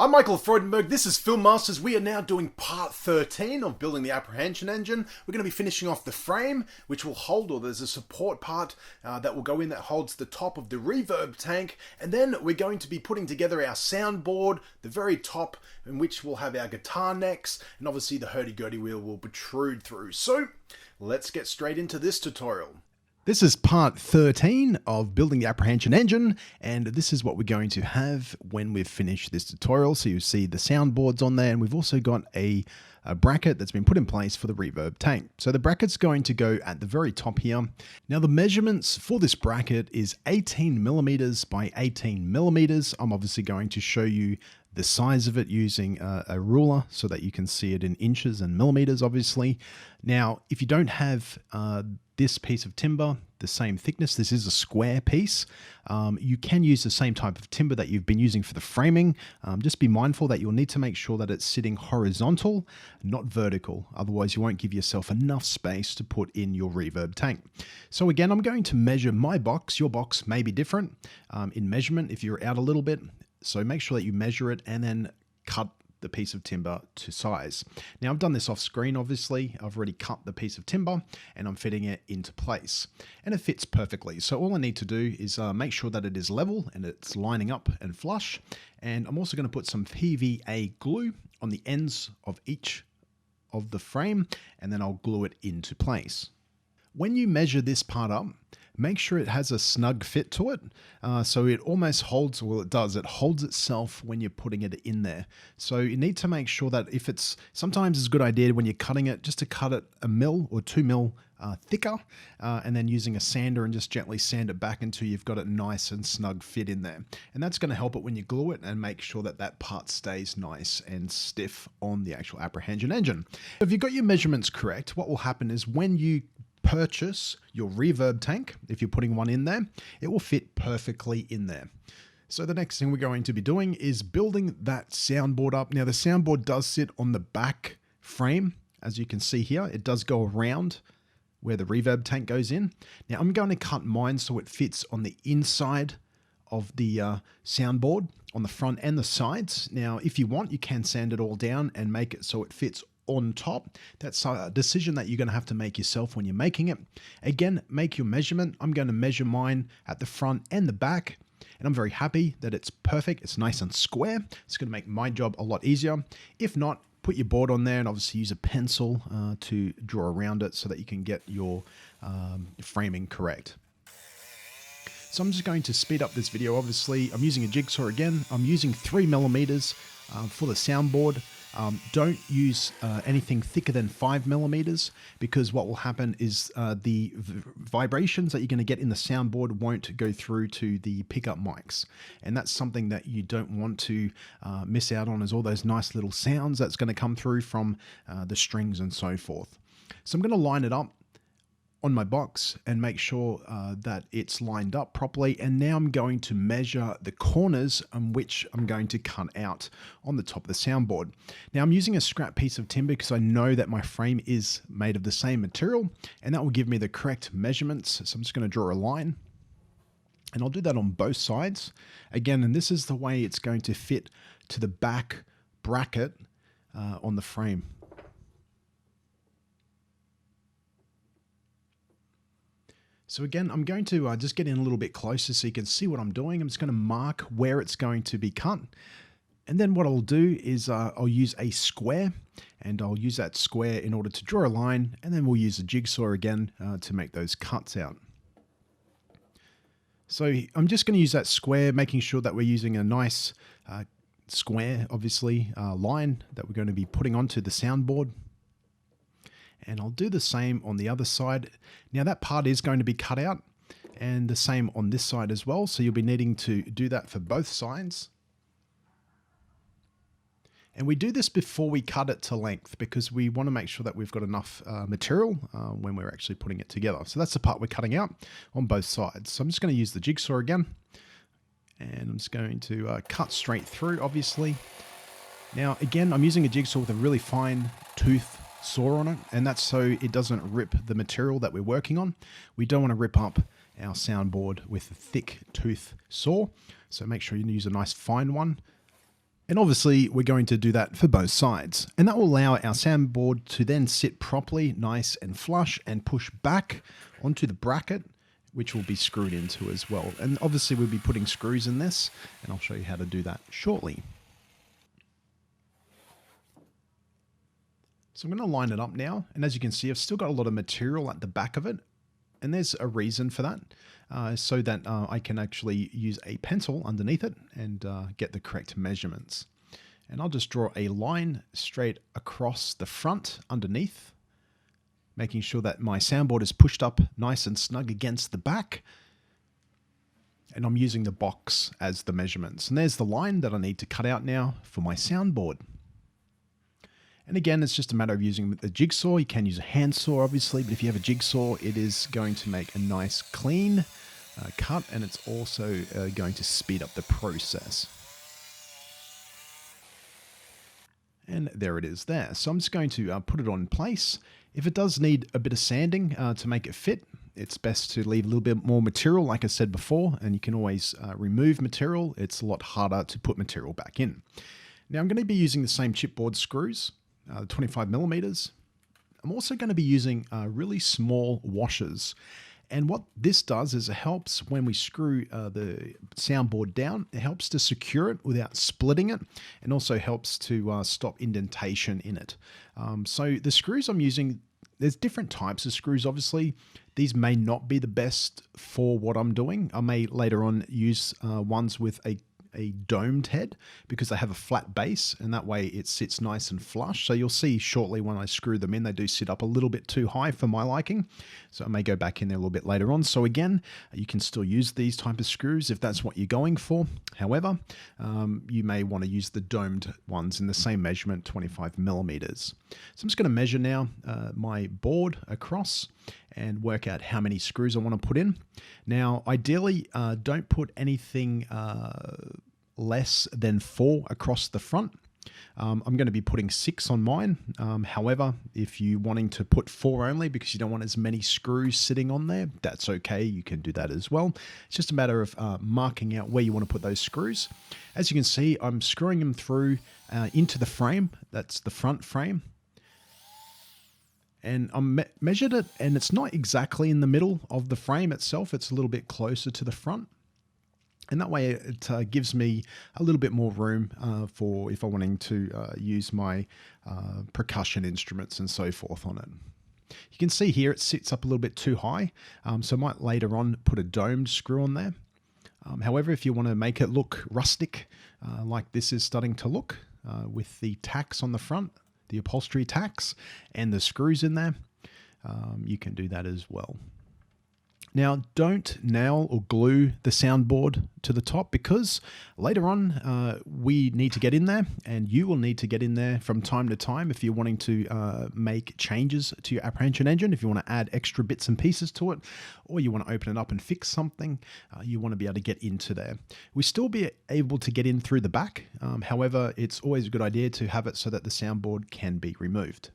I'm Michael Freudenberg, this is Film Masters. We are now doing part 13 of building the Apprehension engine. We're going to be finishing off the frame, which will hold, or there's a support part that will go in that holds the top of the reverb tank. And then we're going to be putting together our soundboard, the very top, in which we'll have our guitar necks, and obviously the hurdy-gurdy wheel will protrude through. So let's get straight into this tutorial. This is part 13 of building the Apprehension engine, and this is what we're going to have when we've finished this tutorial. So you see the soundboards on there, and we've also got a bracket that's been put in place for the reverb tank. So the bracket's going to go at the very top here. Now the measurements for this bracket is 18 millimeters by 18 millimeters. I'm obviously going to show you the size of it using a ruler so that you can see it in inches and millimeters, obviously. Now, if you don't have this piece of timber, the same thickness, this is a square piece, you can use the same type of timber that you've been using for the framing. Just be mindful that you'll need to make sure that it's sitting horizontal, not vertical. Otherwise, you won't give yourself enough space to put in your reverb tank. So again, I'm going to measure my box. Your box may be different in measurement if you're out a little bit. So make sure that you measure it and then cut the piece of timber to size. Now I've done this off screen, obviously. I've already cut the piece of timber and I'm fitting it into place. And it fits perfectly. So all I need to do is make sure that it is level and it's lining up and flush. And I'm also going to put some PVA glue on the ends of each of the frame, and then I'll glue it into place. When you measure this part up, make sure it has a snug fit to it. So it almost holds, well it does, it holds itself when you're putting it in there. So you need to make sure that if it's, sometimes it's a good idea when you're cutting it, just to cut it 1 mil or 2 mil thicker, and then using a sander and just gently sand it back until you've got it nice and snug fit in there. And that's going to help it when you glue it and make sure that that part stays nice and stiff on the actual Apprehension engine. If you've got your measurements correct, what will happen is when you purchase your reverb tank, if you're putting one in there, it will fit perfectly in there. So the next thing we're going to be doing is building that soundboard up. Now the soundboard does sit on the back frame. As you can see here, it does go around where the reverb tank goes in. Now I'm going to cut mine so it fits on the inside of the soundboard, on the front and the sides. Now if you want, you can sand it all down and make it so it fits on top. That's a decision that you're going to have to make yourself when you're making it. Again, make your measurement. I'm going to measure mine at the front and the back, and I'm very happy that it's perfect. It's nice and square. It's going to make my job a lot easier. If not, put your board on there and obviously use a pencil to draw around it so that you can get your framing correct. So I'm just going to speed up this video. Obviously, I'm using a jigsaw again. I'm using 3 millimeters for the soundboard. Don't use anything thicker than 5 millimeters, because what will happen is the vibrations that you're going to get in the soundboard won't go through to the pickup mics. And that's something that you don't want to miss out on, is all those nice little sounds that's going to come through from the strings and so forth. So I'm going to line it up on my box and make sure that it's lined up properly. And now I'm going to measure the corners on which I'm going to cut out on the top of the soundboard. Now I'm using a scrap piece of timber because I know that my frame is made of the same material, and that will give me the correct measurements. So I'm just going to draw a line, and I'll do that on both sides. Again, and this is the way it's going to fit to the back bracket on the frame. So again, I'm going to just get in a little bit closer so you can see what I'm doing. I'm just going to mark where it's going to be cut. And then what I'll do is I'll use a square, and I'll use that square in order to draw a line, and then we'll use a jigsaw again to make those cuts out. So I'm just going to use that square, making sure that we're using a nice square, obviously, line that we're going to be putting onto the soundboard. And I'll do the same on the other side. Now that part is going to be cut out, and the same on this side as well. So you'll be needing to do that for both sides. And we do this before we cut it to length, because we want to make sure that we've got enough material when we're actually putting it together. So that's the part we're cutting out on both sides. So I'm just going to use the jigsaw again, and I'm just going to cut straight through, obviously. Now again, I'm using a jigsaw with a really fine tooth saw on it, and that's so it doesn't rip the material that we're working on. We don't want to rip up our soundboard with a thick tooth saw, so make sure you use a nice fine one. And obviously we're going to do that for both sides. And that will allow our soundboard to then sit properly, nice and flush, and push back onto the bracket, which will be screwed into as well. And obviously we'll be putting screws in this, and I'll show you how to do that shortly. So I'm going to line it up now, and as you can see, I've still got a lot of material at the back of it, and there's a reason for that, so that I can actually use a pencil underneath it and get the correct measurements. And I'll just draw a line straight across the front underneath, making sure that my soundboard is pushed up nice and snug against the back. And I'm using the box as the measurements. And there's the line that I need to cut out now for my soundboard. And again, it's just a matter of using the jigsaw. You can use a handsaw, obviously, but if you have a jigsaw, it is going to make a nice clean cut, and it's also going to speed up the process. And there it is there. So I'm just going to put it on place. If it does need a bit of sanding to make it fit, it's best to leave a little bit more material, like I said before, and you can always remove material. It's a lot harder to put material back in. Now I'm going to be using the same chipboard screws, 25 millimeters. I'm also going to be using really small washers. And what this does is it helps when we screw the soundboard down, it helps to secure it without splitting it, and also helps to stop indentation in it. So the screws I'm using, there's different types of screws, obviously. These may not be the best for what I'm doing. I may later on use ones with a domed head because they have a flat base, and that way it sits nice and flush. So you'll see shortly when I screw them in, they do sit up a little bit too high for my liking. So I may go back in there a little bit later on. So again, you can still use these type of screws if that's what you're going for. However, you may want to use the domed ones in the same measurement, 25 millimeters. So I'm just going to measure now my board across and work out how many screws I want to put in. Now, ideally, don't put anything less than 4 across the front. I'm going to be putting 6 on mine. However, if you're wanting to put 4 only because you don't want as many screws sitting on there, that's okay. You can do that as well. It's just a matter of marking out where you want to put those screws. As you can see, I'm screwing them through into the frame. That's the front frame. And I measured it, and it's not exactly in the middle of the frame itself. It's a little bit closer to the front. And that way it gives me a little bit more room for if I'm wanting to use my percussion instruments and so forth on it. You can see here it sits up a little bit too high, so I might later on put a domed screw on there. However, if you want to make it look rustic, like this is starting to look, with the tacks on the front, the upholstery tacks and the screws in there, you can do that as well. Now, don't nail or glue the soundboard to the top, because later on we need to get in there, and you will need to get in there from time to time if you're wanting to make changes to your Apprehension engine, if you want to add extra bits and pieces to it, or you want to open it up and fix something, you want to be able to get into there. We still be able to get in through the back. However, it's always a good idea to have it so that the soundboard can be removed.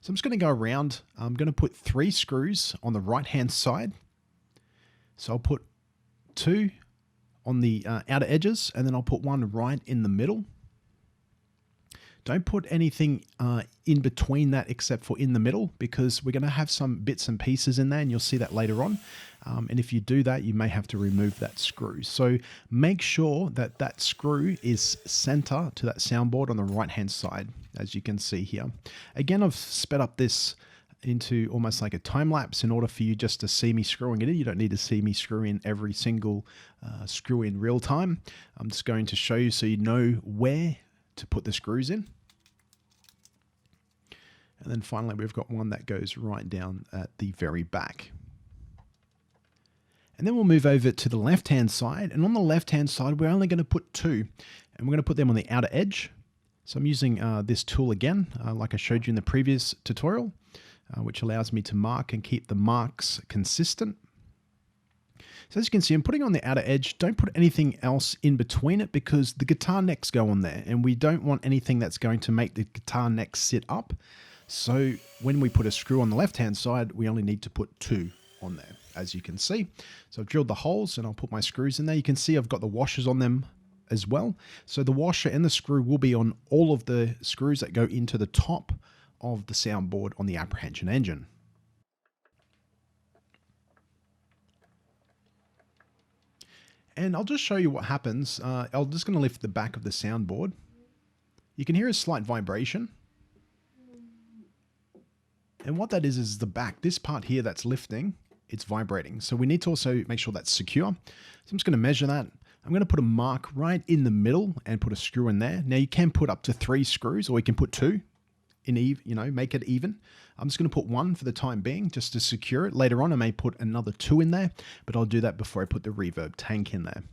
So I'm just going to go around. I'm going to put 3 screws on the right-hand side. So I'll put 2 on the outer edges, and then I'll put 1 right in the middle. Don't put anything in between that except for in the middle, because we're going to have some bits and pieces in there, and you'll see that later on. And if you do that, you may have to remove that screw. So make sure that that screw is center to that soundboard on the right-hand side, as you can see here. Again, I've sped up this into almost like a time lapse in order for you just to see me screwing it in. You don't need to see me screw in every single screw in real time. I'm just going to show you so you know where to put the screws in. And then finally, we've got one that goes right down at the very back. And then we'll move over to the left-hand side. And on the left-hand side, we're only going to put 2. And we're going to put them on the outer edge. So I'm using this tool again, like I showed you in the previous tutorial, which allows me to mark and keep the marks consistent. So as you can see, I'm putting on the outer edge. Don't put anything else in between it, because the guitar necks go on there, and we don't want anything that's going to make the guitar neck sit up. So when we put a screw on the left-hand side, we only need to put 2 on there, as you can see. So I've drilled the holes, and I'll put my screws in there. You can see I've got the washers on them as well. So the washer and the screw will be on all of the screws that go into the top of the soundboard on the Apprehension engine. And I'll just show you what happens. I'm just going to lift the back of the soundboard. You can hear a slight vibration. And what that is the back. This part here that's lifting, it's vibrating. So we need to also make sure that's secure. So I'm just going to measure that. I'm going to put a mark right in the middle and put a screw in there. Now you can put up to 3 screws, or you can put 2 in make it even. I'm just going to put 1 for the time being just to secure it. Later on I may put another 2 in there, but I'll do that before I put the reverb tank in there.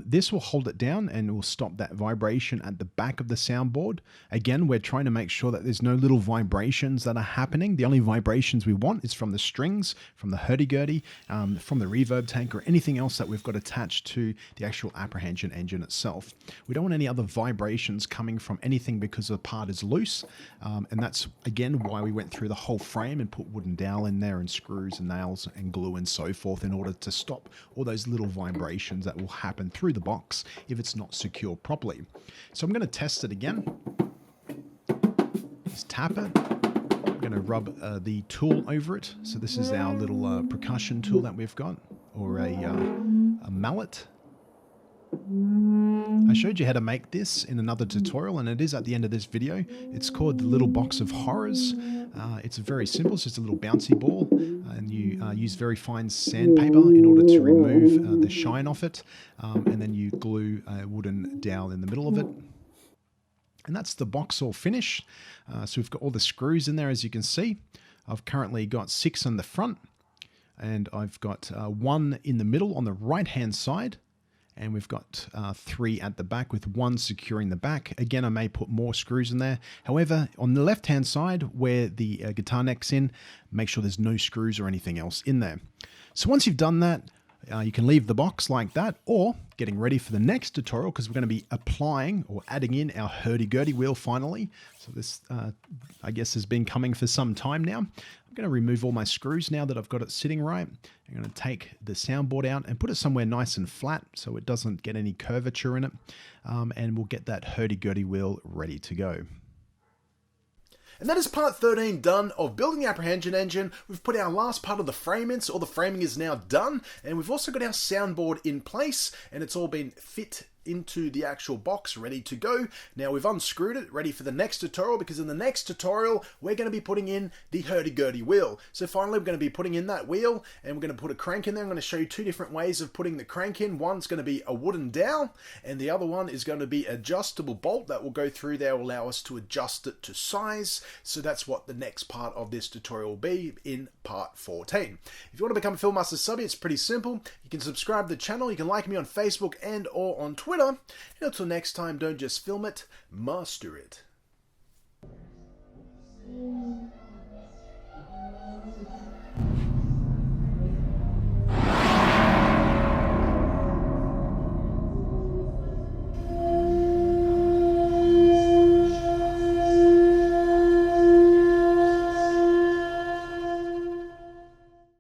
This will hold it down and will stop that vibration at the back of the soundboard. Again, we're trying to make sure that there's no little vibrations that are happening. The only vibrations we want is from the strings, from the hurdy-gurdy, from the reverb tank, or anything else that we've got attached to the actual Apprehension engine itself. We don't want any other vibrations coming from anything because the part is loose. And that's, again, why we went through the whole frame and put wooden dowel in there and screws and nails and glue and so forth in order to stop all those little vibrations that will happen through the box if it's not secure properly. So I'm going to test it again. Just tap it. I'm going to rub the tool over it. So this is our little percussion tool that we've got, or a mallet. I showed you how to make this in another tutorial, and it is at the end of this video. It's called the Little Box of Horrors. It's very simple. It's just a little bouncy ball, and you use very fine sandpaper in order to remove the shine off it, and then you glue a wooden dowel in the middle of it. And that's the box all finished. So we've got all the screws in there, as you can see. I've currently got 6 on the front, and I've got 1 in the middle on the right-hand side. And we've got 3 at the back with 1 securing the back. Again, I may put more screws in there. However, on the left-hand side where the guitar neck's in, make sure there's no screws or anything else in there. So once you've done that, you can leave the box like that, or getting ready for the next tutorial, because we're going to be applying or adding in our hurdy-gurdy wheel finally. So this, I guess, has been coming for some time now. I'm going to remove all my screws now that I've got it sitting right. I'm going to take the soundboard out and put it somewhere nice and flat so it doesn't get any curvature in it. And we'll get that hurdy-gurdy wheel ready to go. And that is part 13 done of building the Apprehension engine. We've put our last part of the frame in, so all the framing is now done. And we've also got our soundboard in place, and it's all been fit into the actual box, ready to go. Now we've unscrewed it, ready for the next tutorial, because in the next tutorial we're going to be putting in the hurdy-gurdy wheel. So finally we're going to be putting in that wheel, and we're going to put a crank in there. I'm going to show you 2 different ways of putting the crank in. One's going to be a wooden dowel, and the other one is going to be adjustable bolt that will go through there, will allow us to adjust it to size. So that's what the next part of this tutorial will be in part 14. If you want to become a Filmmaster subby, it's pretty simple. You can subscribe to the channel, you can like me on Facebook and or on Twitter. And until next time, don't just film it, master it.